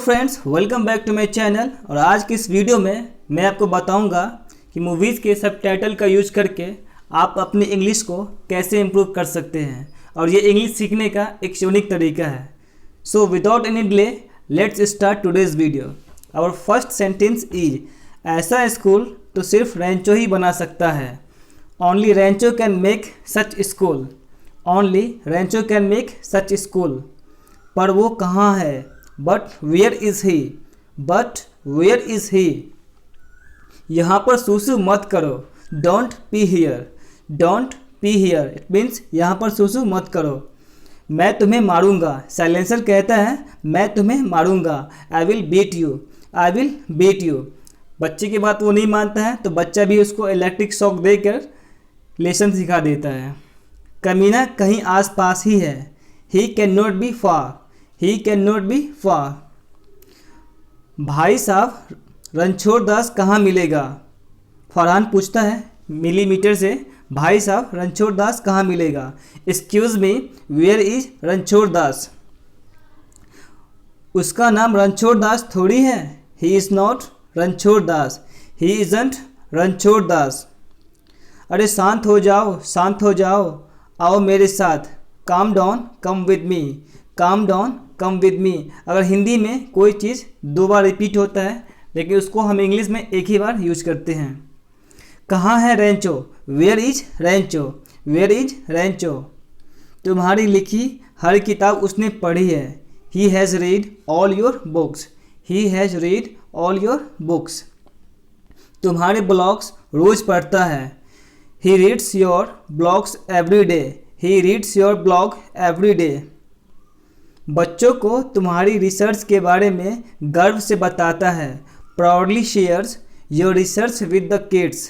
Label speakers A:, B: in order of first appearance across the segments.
A: Friends, welcome back to my channel. और आज की इस वीडियो में मैं आपको बताऊंगा कि मूवीज़ के सबटाइटल का यूज करके आप अपनी इंग्लिश को कैसे इम्प्रूव कर सकते हैं, और ये इंग्लिश सीखने का एक यूनिक तरीका है। So without any delay let's start today's video. Our first sentence is, ऐसा स्कूल तो सिर्फ रेंचो ही बना सकता है। Only Rancho can make such school. Only Rancho can make such school. पर वो कहाँ है? But where is he. But where is he. यहाँ पर सुसु मत करो। Don't pee here. Don't pee here it means यहाँ पर सुसु मत करो। मैं तुम्हें मारूंगा। साइलेंसर कहता है मैं तुम्हें मारूंगा। I will beat you. I will beat you. बच्चे की बात वो नहीं मानता है तो बच्चा भी उसको इलेक्ट्रिक शॉक देकर लेसन सिखा देता है। कमीना कहीं आस पास ही है। He can not be far. He can not be far. भाई साहब, रणछोड़ दास कहाँ मिलेगा? फरहान पूछता है मिलीमीटर से, भाई साहब रणछोड़ दास कहाँ मिलेगा? Excuse me, where is Ranchhod Das? उसका नाम रणछोड़ दास थोड़ी है। He is not Ranchhod Das. He isn't Ranchhod Das. अरे शांत हो जाओ, शांत हो जाओ, आओ मेरे साथ। Calm down, come with me. Calm down, come with me. अगर हिंदी में कोई चीज़ दो बार रिपीट होता है लेकिन उसको हम इंग्लिश में एक ही बार यूज करते हैं। कहाँ है Rancho? Where is Rancho. Where is Rancho. तुम्हारी लिखी हर किताब उसने पढ़ी है। He has read all your books. He has read all your books. तुम्हारे ब्लॉग्स रोज़ पढ़ता है। He reads your blogs every day. He reads your blog every day. बच्चों को तुम्हारी रिसर्च के बारे में गर्व से बताता है। Proudly shares your research with the kids.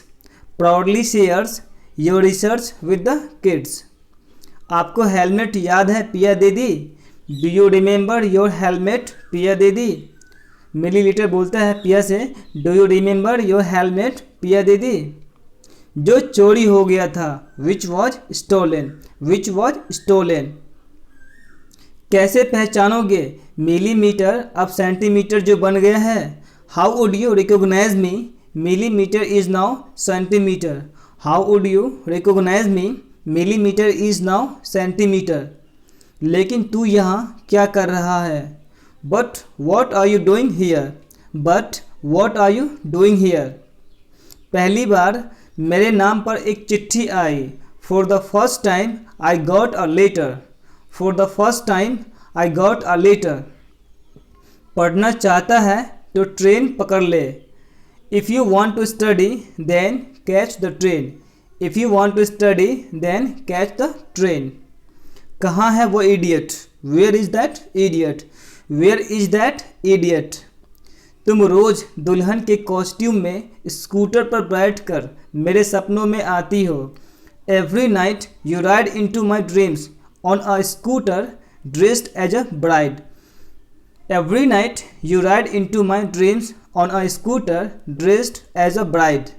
A: Proudly shares your research with the kids. आपको हेलमेट याद है पिया दीदी? Do you remember your helmet Piya दीदी? मिलीलीटर बोलता है पिया से, do you remember your helmet Piya दीदी? जो चोरी हो गया था, which was stolen. Which was stolen. कैसे पहचानोगे? मिलीमीटर अब सेंटीमीटर जो बन गया है। How would you recognise me? Millimetre is now centimetre. How would you recognise me? Millimetre is now centimetre. लेकिन तू यहाँ क्या कर रहा है? But what are you doing here? But what are you doing here. पहली बार मेरे नाम पर एक चिट्ठी आई। For the first time I got a letter. For the first time I got a letter. पढ़ना चाहता है तो ट्रेन पकड़ ले। If you want to study then catch the train. If you want to study then catch the train. कहाँ है वो idiot? Where is that idiot? Where is that idiot? तुम रोज़ दुल्हन के कॉस्ट्यूम में स्कूटर पर बैठकर मेरे सपनों में आती हो। Every night you ride into my dreams on a scooter dressed as a bride. Every night you ride into my dreams on a scooter dressed as a bride.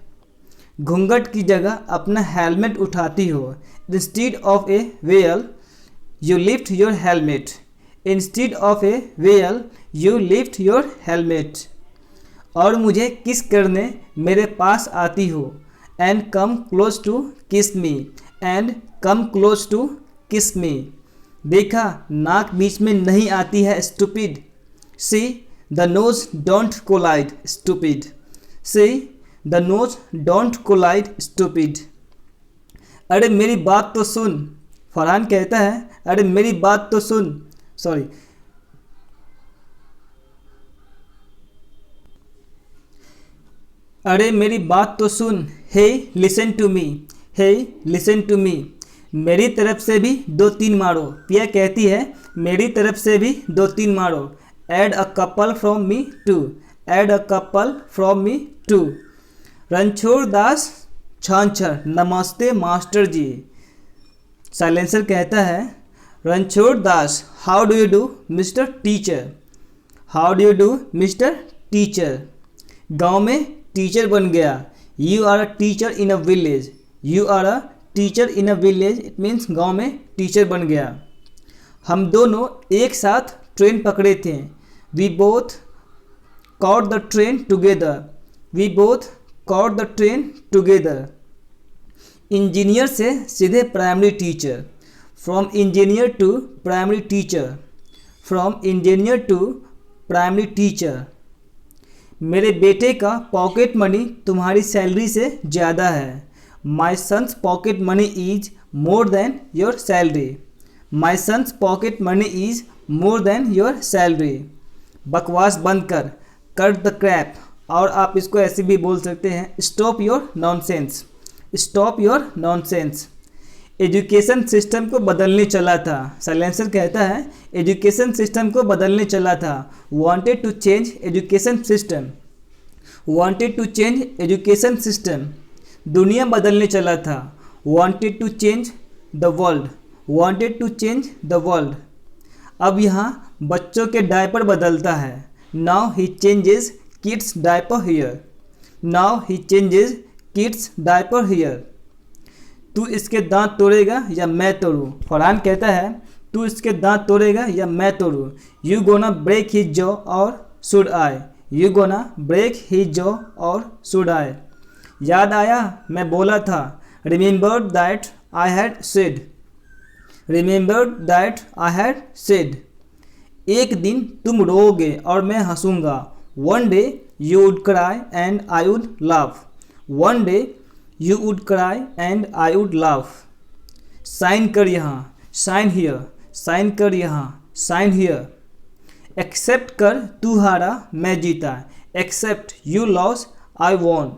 A: घूंघट की जगह अपना हेलमेट उठाती हो। Instead of a veil you lift your helmet. Instead of a veil you lift your helmet. और मुझे किस करने मेरे पास आती हो। And come close to kiss me. And come close to किस में। देखा, नाक बीच में नहीं आती है stupid. See the nose don't collide stupid. See the nose don't collide stupid. अरे मेरी बात तो सुन। फरहान कहता है अरे मेरी बात तो सुन। सॉरी, अरे मेरी बात तो सुन। Hey listen to me. Hey listen to me. मेरी तरफ से भी दो तीन मारो। पिया कहती है मेरी तरफ से भी दो तीन मारो। Add a couple from me too. Add a couple from me too. Ranchhod Das Chhachhar, नमस्ते मास्टर जी। साइलेंसर कहता है Ranchhod Das, how do you do mister teacher. How do you do mister teacher. गांव में टीचर बन गया। You are a teacher in a village. You are a teacher in a village it means गांव में teacher बन गया। हम दोनों एक साथ ट्रेन पकड़े थे। We both caught the train together. We both caught the train together. Engineer से सीधे primary teacher. From engineer to primary teacher. From engineer to primary teacher. मेरे बेटे का पॉकेट मनी तुम्हारी सैलरी से ज़्यादा है. My son's pocket money is more than your salary. My son's pocket money is more than your salary. बकवास बंद कर. Cut the crap. और आप इसको ऐसे भी बोल सकते हैं, stop your nonsense. Stop your nonsense. Education system को बदलने चला था. साइलेंसर कहता है एजुकेशन सिस्टम को बदलने चला था. Wanted to change education system. Wanted to change education system. दुनिया बदलने चला था. Wanted to change the world. Wanted to change the world. अब यहाँ बच्चों के डायपर बदलता है. Now he changes kids diaper here. Now he changes kids diaper here. तू इसके दांत तोड़ेगा या मैं तोड़ूं. फरहान कहता है तू इसके दांत तोड़ेगा या मैं तोड़ूं. You gonna break his jaw or should I. You gonna break his jaw or should I. याद आया मैं बोला था. Remember that I had said. Remember that I had said. एक दिन तुम रोओगे और मैं हंसूंगा. One day you would cry and I would laugh. One day you would cry and I would laugh. Sign कर यहाँ. Sign here. साइन कर यहाँ. Sign here. एक्सेप्ट कर तू हारा मैं जीता. Accept you loss I won.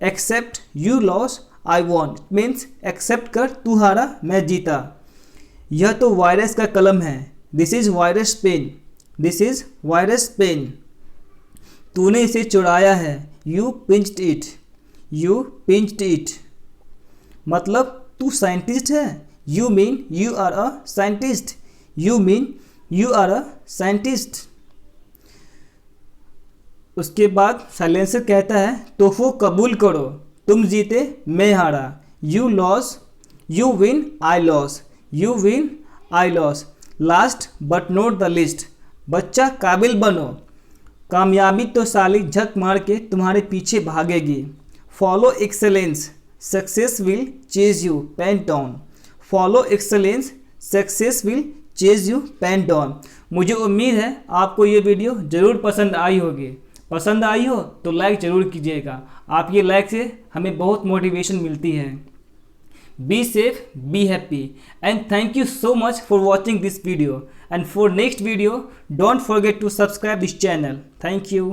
A: Accept you loss I won means accept कर तू हारा मैं जीता. यह तो वायरस का कलम है. This is virus pen. This is virus pen. तूने इसे चुराया है. You pinched it. You pinched it. मतलब तू साइंटिस्ट है. You mean you are a scientist. You mean you are a scientist. उसके बाद साइलेंसर कहता है तोहफो कबूल करो. तुम जीते मैं हारा. You loss you win I loss. You win I loss. Last but not the list. बच्चा काबिल बनो. कामयाबी तो साली झक मार के तुम्हारे पीछे भागेगी. Follow excellence. Success will chase you pant on. Follow excellence. Success will chase you pant on. मुझे उम्मीद है आपको ये वीडियो ज़रूर पसंद आई होगी. पसंद आई हो तो लाइक ज़रूर कीजिएगा. आपके लाइक से हमें बहुत मोटिवेशन मिलती है. Be safe, be happy, and thank you so much for watching this video. And for next video, don't forget to subscribe this channel. Thank you.